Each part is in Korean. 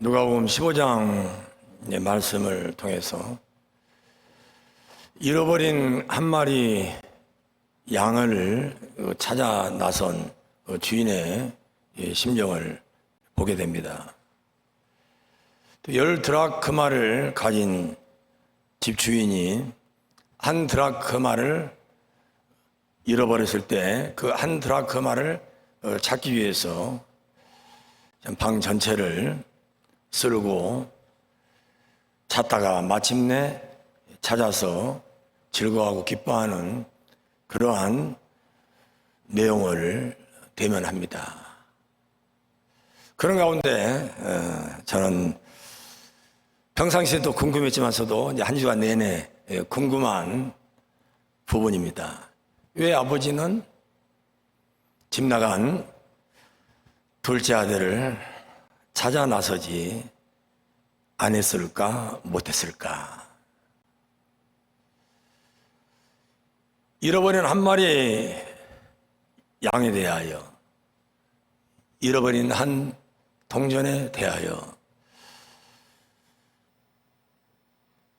누가복음 15장의 말씀을 통해서 잃어버린 한 마리 양을 찾아 나선 주인의 심정을 보게 됩니다. 10드라크마를 가진 집주인이 한 드라크마를 잃어버렸을 때 그 한 드라크마를 찾기 위해서 방 전체를 쓸고 찾다가 마침내 찾아서 즐거워하고 기뻐하는 그러한 내용을 대면합니다. 그런 가운데 저는 평상시에도 궁금했지만서도 이제 한 주간 내내 궁금한 부분입니다. 왜 아버지는 집 나간 둘째 아들을 찾아 나서지 않았을까 못했을까? 잃어버린 한 마리 양에 대하여, 잃어버린 한 동전에 대하여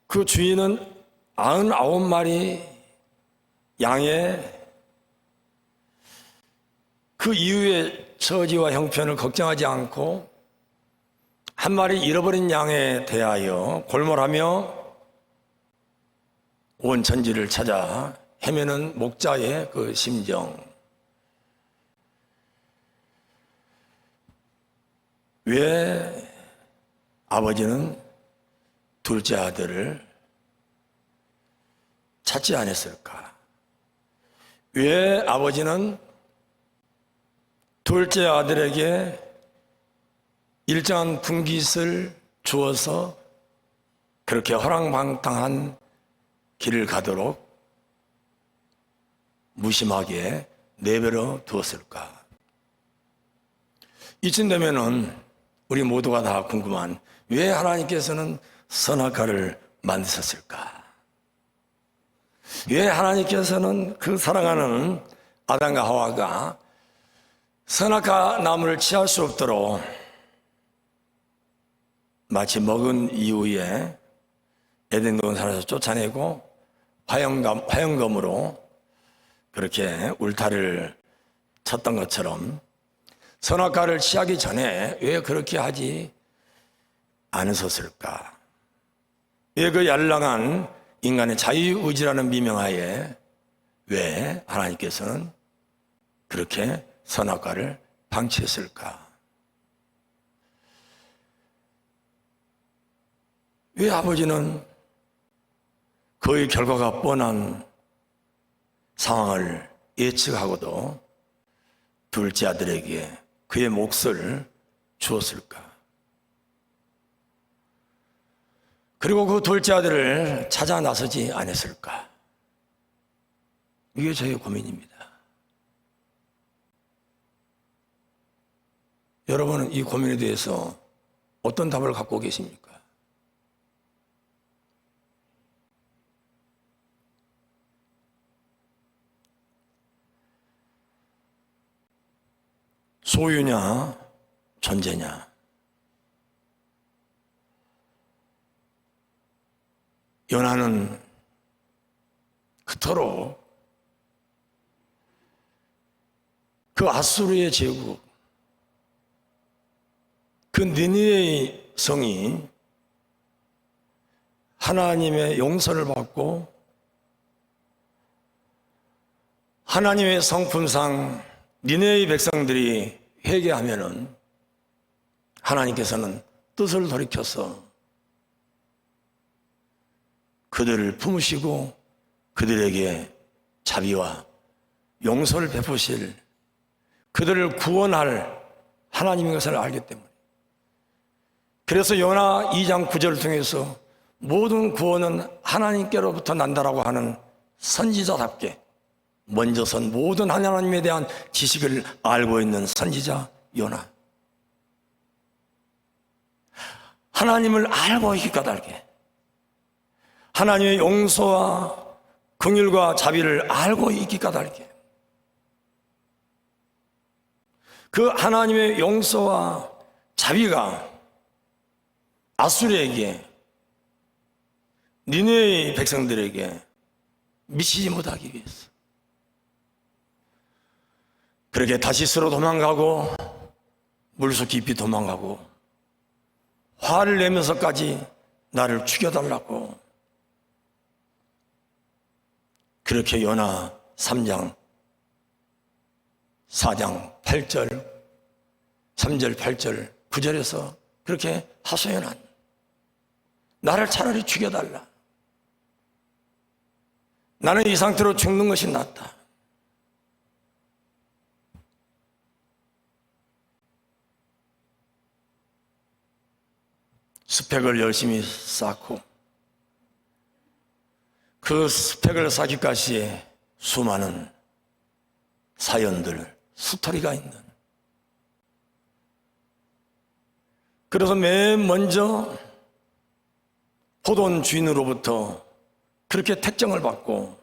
그 주인은 99마리 양의 그 이후의 처지와 형편을 걱정하지 않고 한 마리 잃어버린 양에 대하여 골몰하며 온 천지를 찾아 헤매는 목자의 그 심정. 왜 아버지는 둘째 아들을 찾지 않았을까? 왜 아버지는 둘째 아들에게 일정한 분깃을 주어서 그렇게 허랑방탕한 길을 가도록 무심하게 내버려 두었을까? 이쯤 되면은 우리 모두가 다 궁금한, 왜 하나님께서는 선악과를 만드셨을까? 왜 하나님께서는 그 사랑하는 아담과 하와가 선악과 나무를 취할 수 없도록 마치 먹은 이후에 에덴 동산에서 쫓아내고 화영검으로 그렇게 울타리를 쳤던 것처럼 선악과를 취하기 전에 왜 그렇게 하지 않으셨을까? 왜 그 yar랑한 인간의 자유의지라는 미명하에 왜 하나님께서는 그렇게 선악과를 방치했을까? 왜 아버지는 그의 결과가 뻔한 상황을 예측하고도 둘째 아들에게 그의 몫을 주었을까? 그리고 그 둘째 아들을 찾아 나서지 않았을까? 이게 저의 고민입니다. 여러분은 이 고민에 대해서 어떤 답을 갖고 계십니까? 소유냐, 존재냐? 요나는 그토록 그 아수르의 제국, 그 니느웨의 성이 하나님의 용서를 받고 하나님의 성품상 니느웨의 백성들이 회개하면은 하나님께서는 뜻을 돌이켜서 그들을 품으시고 그들에게 자비와 용서를 베푸실, 그들을 구원할 하나님인 것을 알기 때문에, 그래서 요나 2장 9절을 통해서 모든 구원은 하나님께로부터 난다라고 하는 선지자답게 먼저선 모든 하나님에 대한 지식을 알고 있는 선지자 요나, 하나님을 알고 있기 까닭에 하나님의 용서와 긍휼과 자비를 알고 있기 까닭에 그 하나님의 용서와 자비가 아수르에게, 니느웨의 백성들에게 미치지 못하기 위해서. 그렇게 다시스로 도망가고 물속 깊이 도망가고 화를 내면서까지 나를 죽여달라고. 그렇게 요나 3장 4장 8절 3절 8절 9절에서 그렇게 하소연한, 나를 차라리 죽여달라. 나는 이 상태로 죽는 것이 낫다. 스펙을 열심히 쌓고 그 스펙을 쌓기까지의 수많은 사연들, 스토리가 있는, 그래서 맨 먼저 포도원 주인으로부터 그렇게 택정을 받고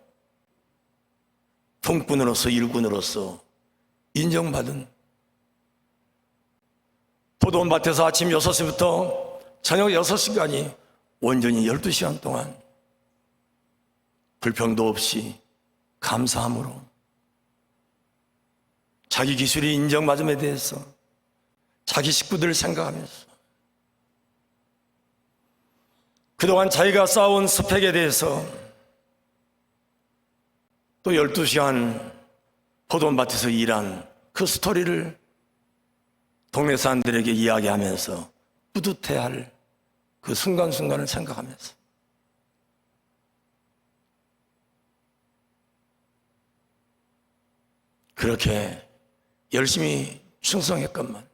통꾼으로서 일꾼으로서 인정받은, 포도원 밭에서 아침 6시부터 저녁 6시까지 온전히 12시간 동안 불평도 없이 감사함으로 자기 기술이 인정받음에 대해서 자기 식구들을 생각하면서 그동안 자기가 쌓아온 스펙에 대해서 또 12시간 포도원 밭에서 일한 그 스토리를 동네 사람들에게 이야기하면서 뿌듯해할 그 순간순간을 생각하면서 그렇게 열심히 충성했건만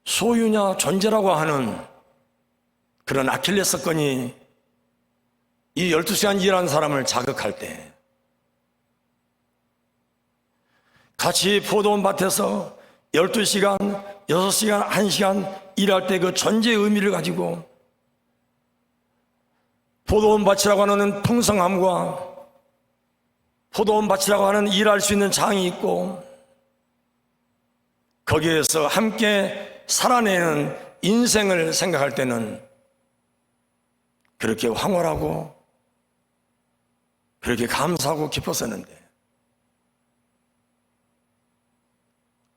소유냐 존재라고 하는 그런 아킬레스건이 이 12시간 일하는 사람을 자극할 때 같이 포도원 밭에서 12시간, 6시간, 1시간 일할 때 그 존재의 의미를 가지고 포도원 밭이라고 하는 풍성함과 포도원 밭이라고 하는 일할 수 있는 장이 있고 거기에서 함께 살아내는 인생을 생각할 때는 그렇게 황홀하고 그렇게 감사하고 기뻤었는데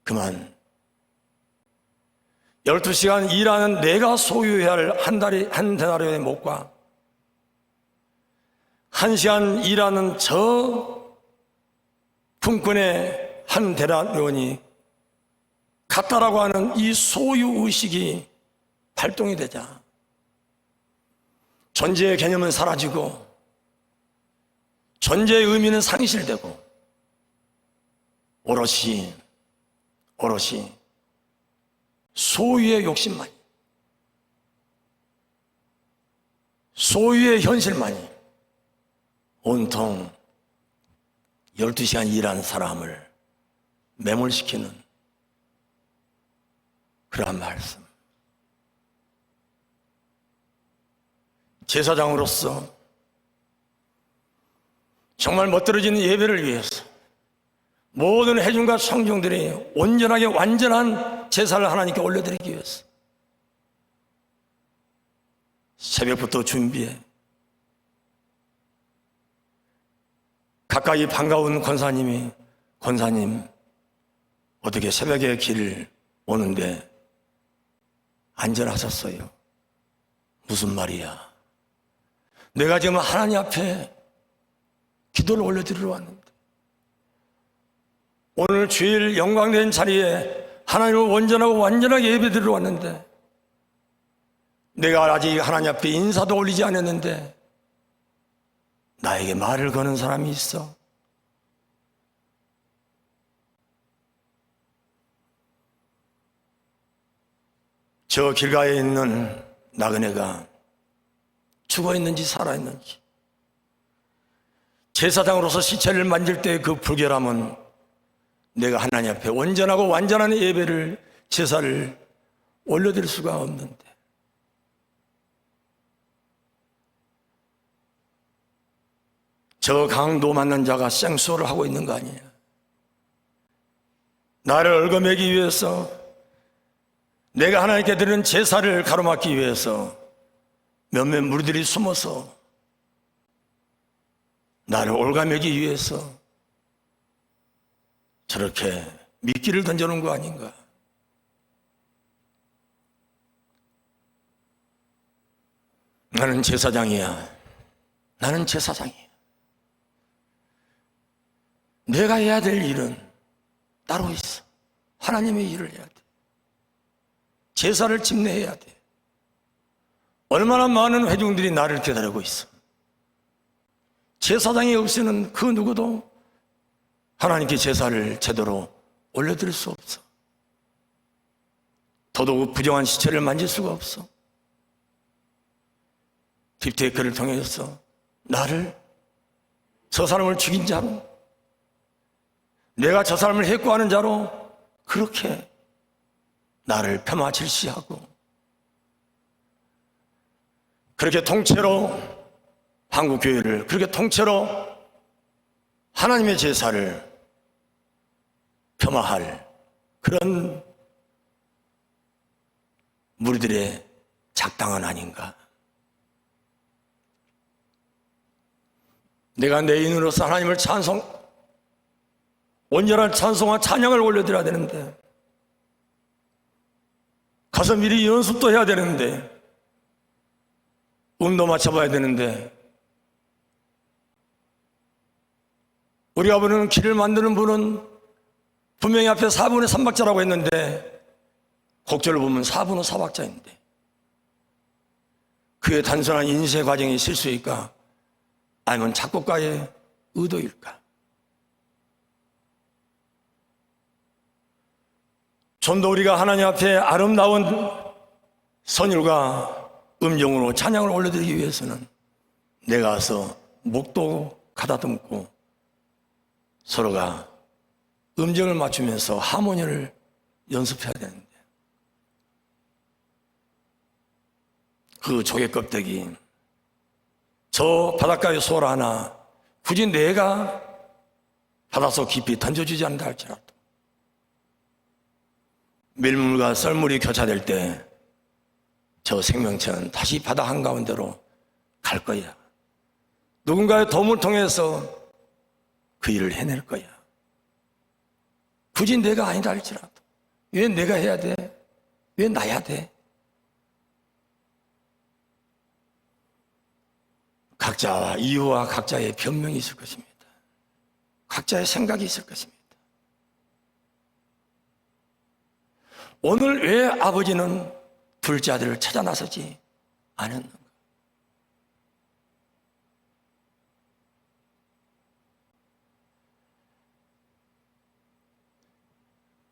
그만 12시간 일하는 내가 소유해야 할 한 데나리온의 목과 1시간 일하는 저 품꾼의 한 데나리온이 같다라고 하는 이 소유의식이 발동이 되자 존재의 개념은 사라지고 존재의 의미는 상실되고 오롯이 소유의 욕심만이, 소유의 현실만이 온통 12시간 일하는 사람을 매몰시키는 그러한 말씀. 제사장으로서 정말 멋들어지는 예배를 위해서 모든 회중과 청중들이 온전하게 완전한 제사를 하나님께 올려드리기 위해서 새벽부터 준비해 가까이 반가운 권사님 어떻게 새벽에 길 오는데 안전하셨어요? 무슨 말이야? 내가 지금 하나님 앞에 기도를 올려드리러 왔는데 오늘 주일 영광된 자리에 하나님을 온전하고 완전하게 예배드리러 왔는데 내가 아직 하나님 앞에 인사도 올리지 않았는데 나에게 말을 거는 사람이 있어. 저 길가에 있는 나그네가 죽어있는지 살아있는지 제사장으로서 시체를 만질 때 그 불결함은 내가 하나님 앞에 온전하고 완전한 예배를 제사를 올려드릴 수가 없는데 저 강도 만난 자가 생수를 하고 있는 거 아니냐. 나를 얽어매기 위해서 내가 하나님께 드리는 제사를 가로막기 위해서 몇몇 무리들이 숨어서 나를 올가매기 위해서 저렇게 미끼를 던져놓은 거 아닌가? 나는 제사장이야. 나는 제사장이야. 내가 해야 될 일은 따로 있어. 하나님의 일을 해야 돼. 제사를 집례해야 돼. 얼마나 많은 회중들이 나를 기다리고 있어. 제사장이 없이는 그 누구도 하나님께 제사를 제대로 올려드릴 수 없어. 더더욱 부정한 시체를 만질 수가 없어. 딥테이크를 통해서 나를 저 사람을 죽인 자로, 내가 저 사람을 해코하는 자로 그렇게 나를 폄하 질시하고, 그렇게 통째로 한국교회를, 그렇게 통째로 하나님의 제사를 폄하할 그런 무리들의 작당은 아닌가. 내가 내 인으로서 하나님을 온전한 찬송과 찬양을 올려드려야 되는데, 가서 미리 연습도 해야 되는데, 음도 맞춰봐야 되는데, 우리가 부르는 길을 만드는 분은 분명히 앞에 4분의 3박자라고 했는데 곡절을 보면 4분의 4박자인데, 그의 단순한 인쇄 과정이 실수일까? 아니면 작곡가의 의도일까? 좀 더 우리가 하나님 앞에 아름다운 선율과 음정으로 찬양을 올려드리기 위해서는 내가 와서 목도 가다듬고 서로가 음정을 맞추면서 하모니를 연습해야 되는데, 그 조개 껍데기, 저 바닷가의 소라 하나 굳이 내가 바닷속 깊이 던져주지 않는다 할지라도 밀물과 썰물이 교차될 때 저 생명체는 다시 바다 한가운데로 갈 거야. 누군가의 도움을 통해서 그 일을 해낼 거야. 굳이 내가 아니다 할지라도. 왜 내가 해야 돼? 왜 나야 돼? 각자와 이유와 각자의 변명이 있을 것입니다. 각자의 생각이 있을 것입니다. 오늘 왜 아버지는 둘째 아들을 찾아 나서지 않았는가?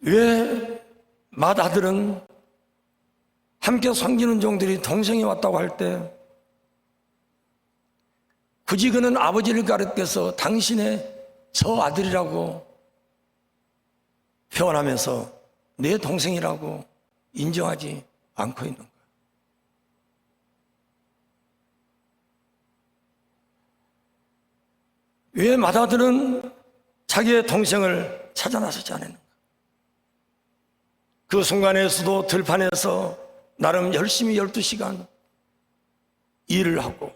왜 맏아들은 함께 섬기는 종들이 동생이 왔다고 할 때 굳이 그는 아버지를 가르쳐서 당신의 저 아들이라고 표현하면서 내 동생이라고 인정하지 않고 있는가? 왜 맏아들은 자기의 동생을 찾아 나서지 않았는가? 그 순간에서도 들판에서 나름 열심히 12시간 일을 하고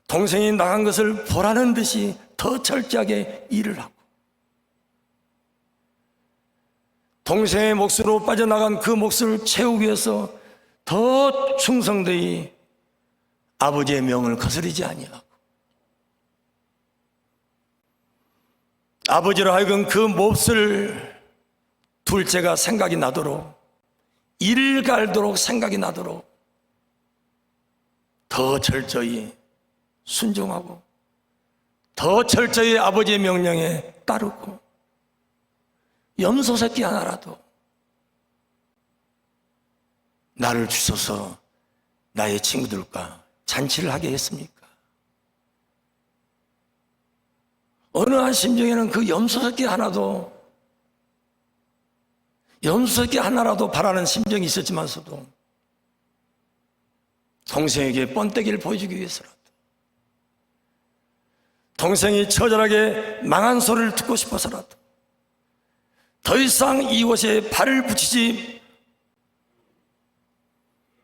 동생이 나간 것을 보라는 듯이 더 철저하게 일을 하고 동생의 몫으로 빠져나간 그 몫을 채우기 위해서 더 충성되이 아버지의 명을 거스르지 아니하고 아버지로 하여금 그 몫을 둘째가 생각이 나도록 이를 갈도록 생각이 나도록 더 철저히 순종하고 더 철저히 아버지의 명령에 따르고 염소 새끼 하나라도 나를 주셔서 나의 친구들과 잔치를 하게 했습니까? 어느 한 심정에는 그 염소 새끼 하나라도 바라는 심정이 있었지만서도 동생에게 뻔때기를 보여주기 위해서라도 동생이 처절하게 망한 소리를 듣고 싶어서라도 더 이상 이곳에 발을 붙이지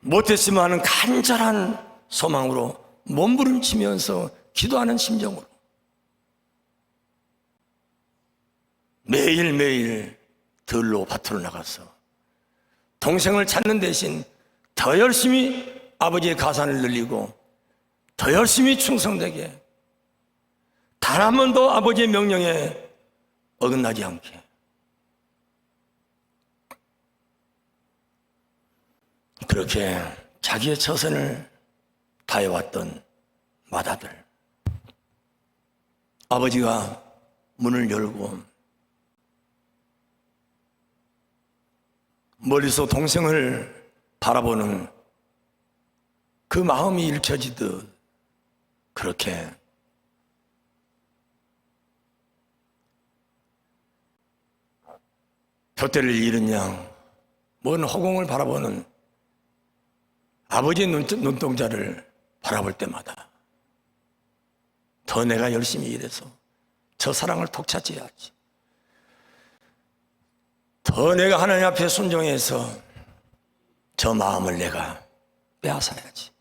못했으면 하는 간절한 소망으로 몸부림치면서 기도하는 심정으로 매일매일 들로 밭으로 나가서 동생을 찾는 대신 더 열심히 아버지의 가산을 늘리고 더 열심히 충성되게 단 한 번도 아버지의 명령에 어긋나지 않게 그렇게 자기의 처선을 다해왔던 맏아들 아버지가 문을 열고 멀리서 동생을 바라보는 그 마음이 읽혀지듯 그렇게 돛대를 잃은 양 먼 허공을 바라보는 아버지의 눈동자를 바라볼 때마다 더 내가 열심히 일해서 저 사랑을 독차지해야지, 더 내가 하나님 앞에 순종해서 저 마음을 내가 빼앗아야지.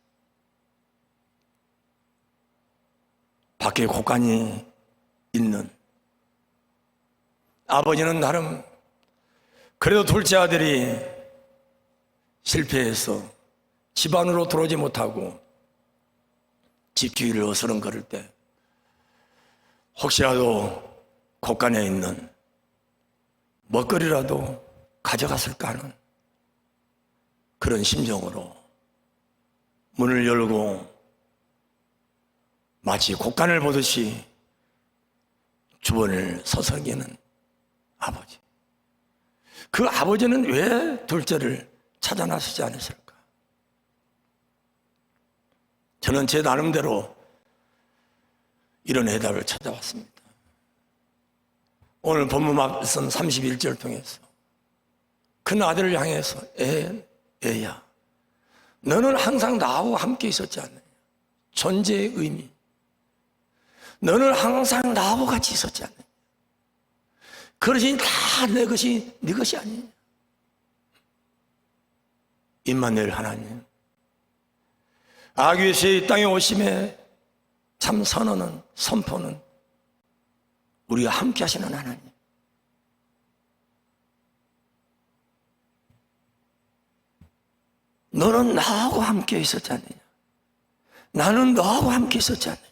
밖에 곳간이 있는 아버지는 나름 그래도 둘째 아들이 실패해서 집안으로 들어오지 못하고 집 뒤를 어스렁거릴 때 혹시라도 곳간에 있는 먹거리라도 가져갔을까 하는 그런 심정으로 문을 열고 마치 곳간을 보듯이 주변을 서성이는 아버지. 그 아버지는 왜 둘째를 찾아 나서지 않으실까? 저는 제 나름대로 이런 해답을 찾아왔습니다. 오늘 본문 말씀 31절 통해서 큰 아들을 향해서 애야 너는 항상 나하고 함께 있었지 않느냐. 존재의 의미, 너는 항상 나하고 같이 있었지 않느냐. 그것이 다 내 것이 네 것이 아니냐. 임마누엘 하나님, 아귀에서의 이 땅에 오심에 참 선언은, 선포는 우리가 함께 하시는 하나님, 너는 나하고 함께 있었지 않느냐. 나는 너하고 함께 있었지 않느냐.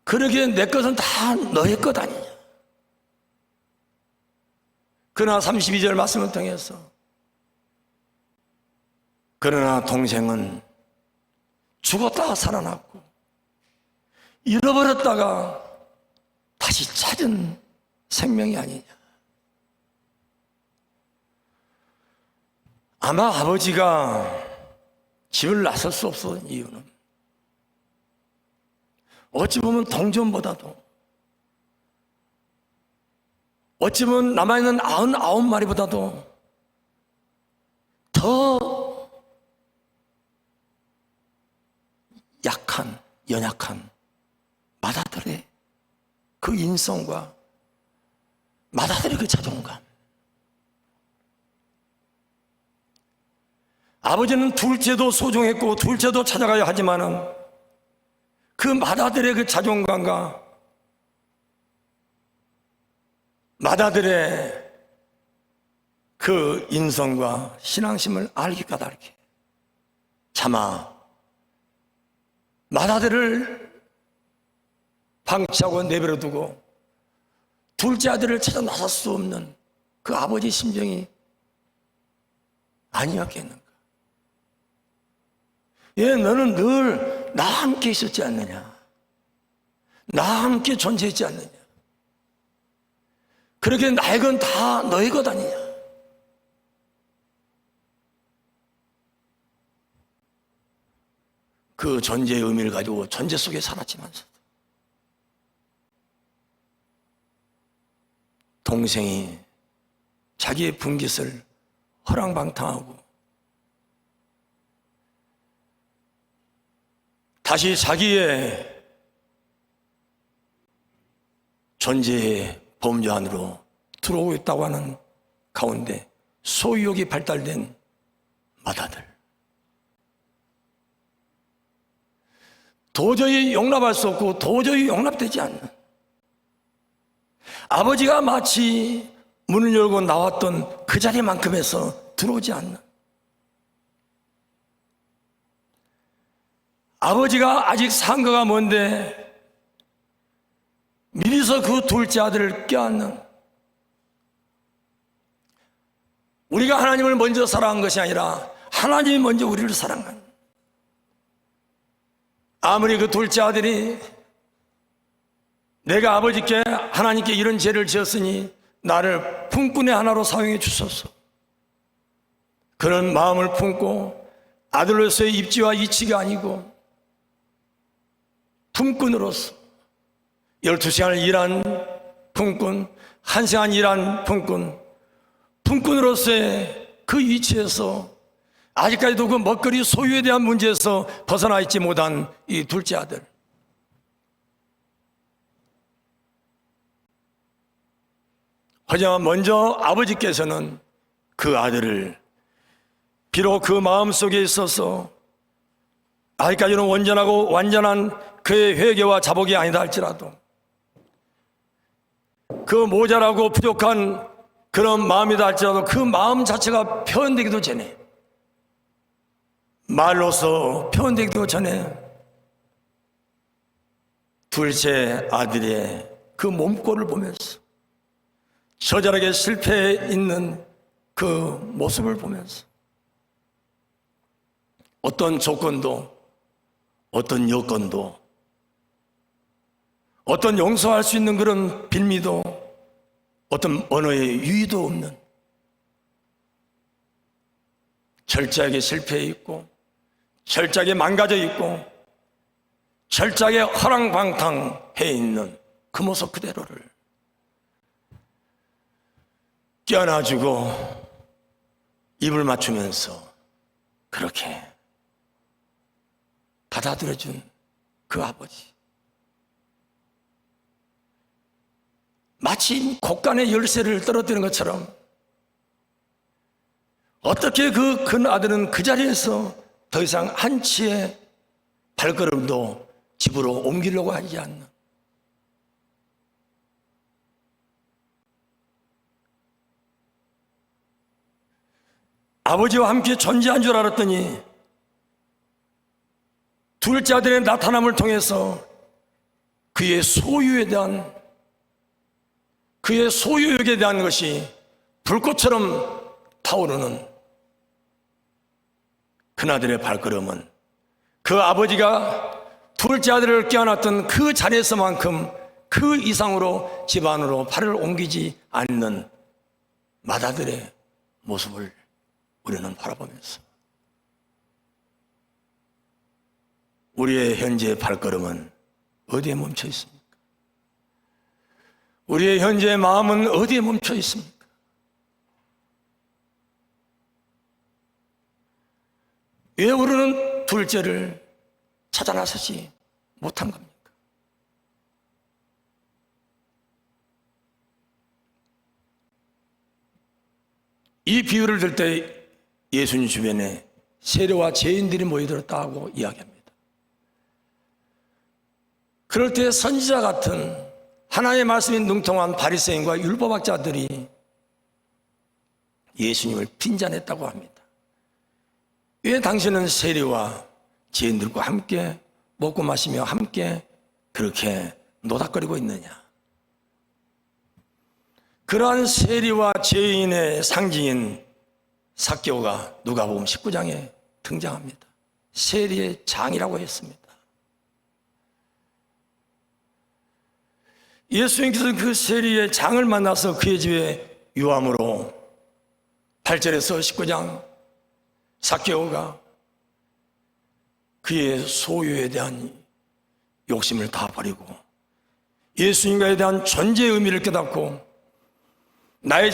그러기에 내 것은 다 너의 것 아니냐. 그러나 32절 말씀을 통해서 그러나 동생은 죽었다가 살아났고 잃어버렸다가 다시 찾은 생명이 아니냐. 아마 아버지가 집을 나설 수 없었던 이유는 어찌 보면 동전보다도, 어찌 보면 남아있는 99마리보다도 더 약한, 연약한 맏아들의 그 인성과 맏아들의 그 자존감. 아버지는 둘째도 소중했고 둘째도 찾아가야 하지만은 그 맏아들의 그 자존감과 맏아들의 그 인성과 신앙심을 알기 까닭에 차마 맏아들을 방치하고 내버려 두고 둘째 아들을 찾아 나설 수 없는 그 아버지의 심정이 아니었겠는가. 예, 너는 늘 나와 함께 있었지 않느냐. 나와 함께 존재했지 않느냐. 그렇게 나의 건 다 너의 것 아니냐. 그 존재의 의미를 가지고 존재 속에 살았지만서도 동생이 자기의 분깃을 허랑방탕하고 다시 자기의 존재의 범죄 안으로 들어오고 있다고 하는 가운데 소유욕이 발달된 맏아들, 도저히 용납할 수 없고 도저히 용납되지 않는, 아버지가 마치 문을 열고 나왔던 그 자리만큼에서 들어오지 않는, 아버지가 아직 상가가 먼데 미리서 그 둘째 아들을 껴안는, 우리가 하나님을 먼저 사랑한 것이 아니라 하나님이 먼저 우리를 사랑한, 아무리 그 둘째 아들이 내가 아버지께 하나님께 이런 죄를 지었으니 나를 품꾼의 하나로 사용해 주소서, 그런 마음을 품고 아들로서의 입지와 이치가 아니고 품꾼으로서 12시간을 일한 품꾼, 1시간 일한 품꾼으로서의 그 이치에서 아직까지도 그 먹거리 소유에 대한 문제에서 벗어나 있지 못한 이 둘째 아들, 하지만 먼저 아버지께서는 그 아들을 비록 그 마음속에 있어서 아직까지는 온전하고 완전한 그의 회개와 자복이 아니다 할지라도 그 모자라고 부족한 그런 마음이다 할지라도 그 마음 자체가 표현되기도 전에, 말로서 표현되기도 전에 둘째 아들의 그 몸꼴을 보면서, 처절하게 실패해 있는 그 모습을 보면서 어떤 조건도, 어떤 여건도, 어떤 용서할 수 있는 그런 빌미도, 어떤 언어의 유의도 없는, 철저하게 실패해 있고 철저하게 망가져 있고 철저하게 허랑방탕해 있는 그 모습 그대로를 껴안아주고 입을 맞추면서 그렇게 받아들여준 그 아버지, 마치 곡간의 열쇠를 떨어뜨리는 것처럼 어떻게 그 큰 아들은 그 자리에서 더 이상 한치의 발걸음도 집으로 옮기려고 하지 않는, 아버지와 함께 존재한 줄 알았더니 둘째 아들의 나타남을 통해서 그의 소유에 대한, 그의 소유욕에 대한 것이 불꽃처럼 타오르는 그나들의 발걸음은 그 아버지가 둘째 아들을 껴안았던 그 자리에서만큼 그 이상으로 집안으로 발을 옮기지 않는 맏아들의 모습을 우리는 바라보면서 우리의 현재의 발걸음은 어디에 멈춰 있습니까? 우리의 현재의 마음은 어디에 멈춰 있습니까? 왜 우리는 둘째를 찾아 나서지 못한 겁니까? 이 비유를 들 때 예수님 주변에 세리와 죄인들이 모여들었다고 이야기합니다. 그럴 때 선지자 같은 하나님의 말씀이 능통한 바리새인과 율법학자들이 예수님을 빈잔했다고 합니다. 왜 당신은 세리와 죄인들과 함께 먹고 마시며 함께 그렇게 노닥거리고 있느냐? 그러한 세리와 죄인의 상징인 삭개오가 누가복음 19장에 등장합니다. 세리의 장이라고 했습니다. 예수님께서는 그 세리의 장을 만나서 그의 집에 유함으로 8절에서 19장 삭개오가 그의 소유에 대한 욕심을 다 버리고 예수님과에 대한 존재의 의미를 깨닫고 나의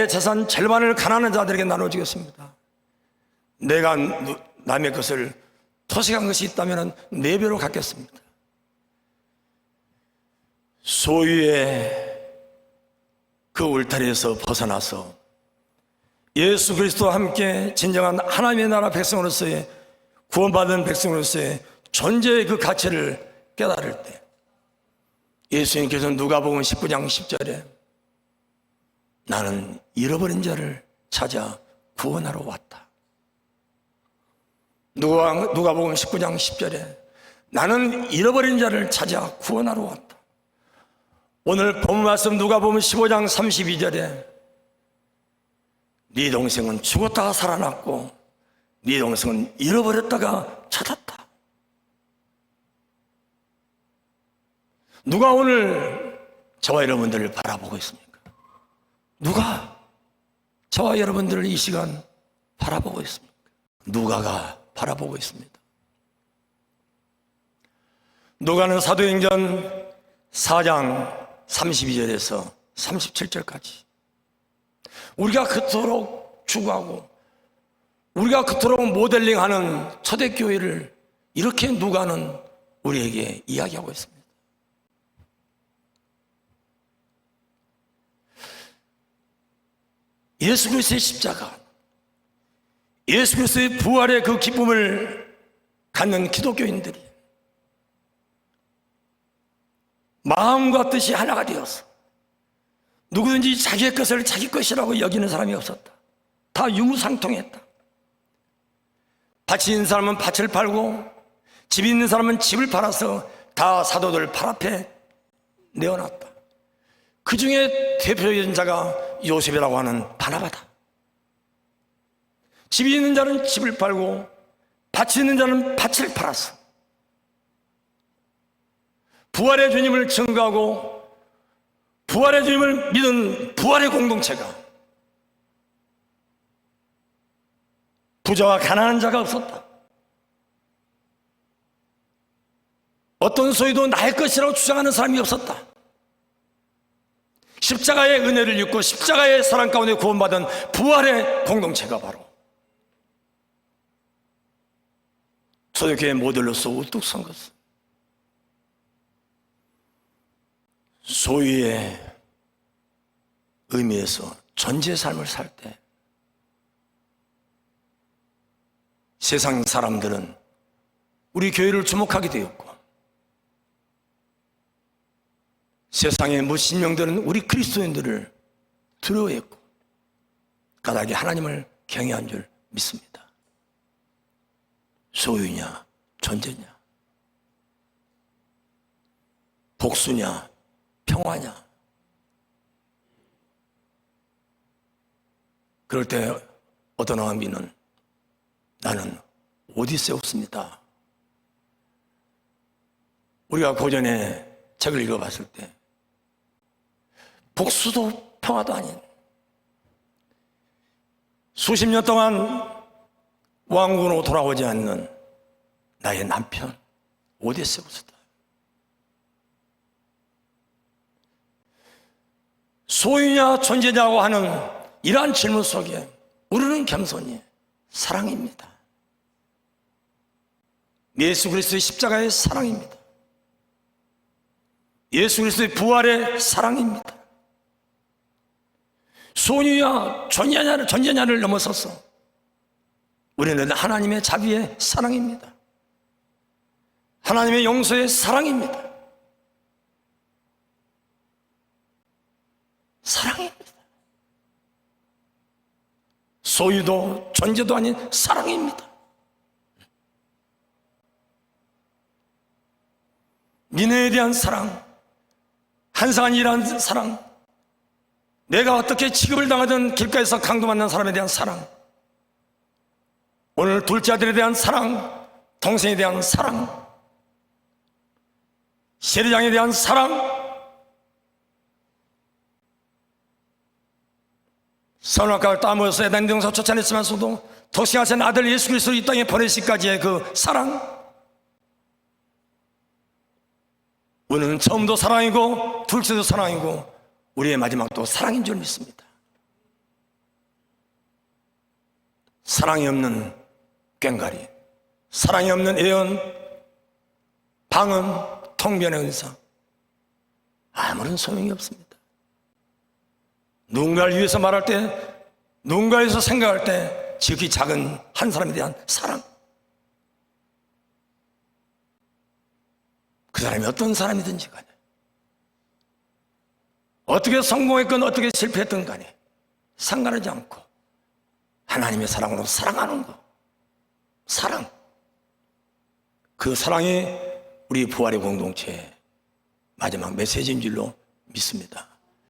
재산 절반을 가난한 자들에게 나눠주겠습니다. 내가 남의 것을 토식한 것이 있다면 4배로 갚겠습니다. 소유의 그 울타리에서 벗어나서 예수 그리스도와 함께 진정한 하나님의 나라 백성으로서의 구원받은 백성으로서의 존재의 그 가치를 깨달을 때 예수님께서 누가복음 19장 10절에 나는 잃어버린 자를 찾아 구원하러 왔다. 누가복음 19장 10절에 나는 잃어버린 자를 찾아 구원하러 왔다. 오늘 본 말씀 누가복음 15장 32절에 네 동생은 죽었다가 살아났고 네 동생은 잃어버렸다가 찾았다. 누가 오늘 저와 여러분들을 바라보고 있습니까? 누가 저와 여러분들을 이 시간 바라보고 있습니까? 누가가 바라보고 있습니다. 누가는 사도행전 4장 32절에서 37절까지 우리가 그토록 추구하고 우리가 그토록 모델링하는 초대교회를 이렇게 누가는 우리에게 이야기하고 있습니다. 예수 그리스도의 십자가, 예수 그리스도의 부활의 그 기쁨을 갖는 기독교인들이 마음과 뜻이 하나가 되어서 누구든지 자기의 것을 자기 것이라고 여기는 사람이 없었다. 다 유무상통했다. 밭이 있는 사람은 밭을 팔고 집이 있는 사람은 집을 팔아서 다 사도들 팔 앞에 내어놨다. 그 중에 대표적인 자가 요셉이라고 하는 바나바다. 집이 있는 자는 집을 팔고 밭이 있는 자는 밭을 팔았어. 부활의 주님을 증거하고 부활의 주님을 믿은 부활의 공동체가 부자와 가난한 자가 없었다. 어떤 소유도 나의 것이라고 주장하는 사람이 없었다. 십자가의 은혜를 입고 십자가의 사랑 가운데 구원받은 부활의 공동체가 바로 초대교회 모델로서 우뚝 선 것은 소유의 의미에서 존재의 삶을 살 때 세상 사람들은 우리 교회를 주목하게 되었고 세상의 무신령들은 우리 그리스도인들을 두려워했고 까닭에 하나님을 경외한 줄 믿습니다. 소유냐 존재냐 복수냐 평화냐. 그럴 때 어떤 왕비는 나는 오디세우스입니다. 우리가 고전에 책을 읽어봤을 때 복수도 평화도 아닌 수십 년 동안 왕궁으로 돌아오지 않는 나의 남편 오디세우스다. 소유냐 존재냐고 하는 이러한 질문 속에 우리는 겸손히 사랑입니다. 예수 그리스도의 십자가의 사랑입니다. 예수 그리스도의 부활의 사랑입니다. 소유냐 존재냐를 넘어서서 우리는 하나님의 자비의 사랑입니다. 하나님의 용서의 사랑입니다. 사랑입니다. 소유도 존재도 아닌 사랑입니다. 니네에 대한 사랑, 한상한에 대한 사랑, 내가 어떻게 취급을 당하든 길가에서 강도받는 사람에 대한 사랑, 오늘 둘째 아들에 대한 사랑, 동생에 대한 사랑, 세리장에 대한 사랑, 선악과를 따먹어서 에덴 동산 쫓아냈으면서도 독생하신 아들 예수 그리스도를 이 땅에 보내시기까지의 그 사랑, 우리는 처음도 사랑이고 둘째도 사랑이고 우리의 마지막도 사랑인 줄 믿습니다. 사랑이 없는 꽹가리, 사랑이 없는 애연, 방언, 통변의 은사, 아무런 소용이 없습니다. 누군가를 위해서 말할 때, 누군가에 대해서 생각할 때 지극히 작은 한 사람에 대한 사랑, 그 사람이 어떤 사람이든지 간에, 어떻게 성공했건 어떻게 실패했든 간에 상관하지 않고 하나님의 사랑으로 사랑하는 것, 사랑, 그 사랑이 우리 부활의 공동체의 마지막 메시지인 줄로 믿습니다.